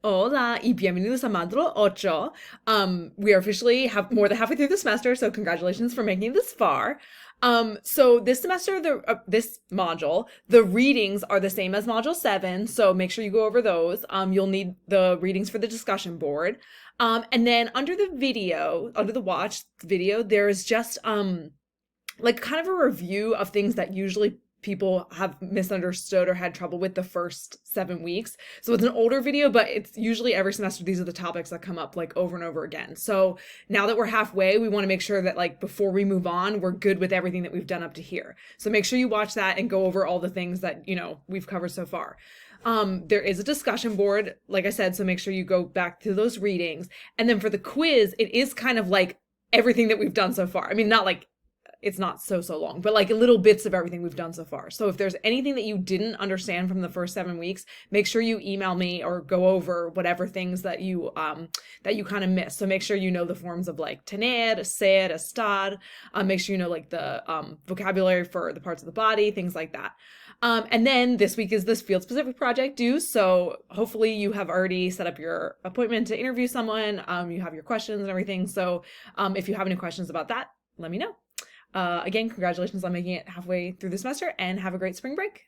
Hola y bienvenidos a Módulo 8. We are officially more than halfway through the semester, so congratulations for making it this far. So this semester, this module, the readings are the same as Module 7, so make sure you go over those. You'll need the readings for the discussion board. And then under the watch video, there's just like kind of a review of things that usually people have misunderstood or had trouble with the first 7 weeks. So it's an older video, but it's usually every semester these are the topics that come up like over and over again. So now that we're halfway, we want to make sure that like before we move on, we're good with everything that we've done up to here. So make sure you watch that and go over all the things that, we've covered so far. There is a discussion board, like I said, so make sure you go back to those readings. And then for the quiz, it is kind of like everything that we've done so far. I mean, not like it's not so long, but like little bits of everything we've done so far. So if there's anything that you didn't understand from the first 7 weeks, make sure you email me or go over whatever things that you kind of missed. So make sure you know the forms of like tener, ser, estar. Make sure you know like the vocabulary for the parts of the body, things like that. And then this week is this field specific project due. So hopefully you have already set up your appointment to interview someone. You have your questions and everything. So if you have any questions about that, let me know. Again, congratulations on making it halfway through the semester and have a great spring break.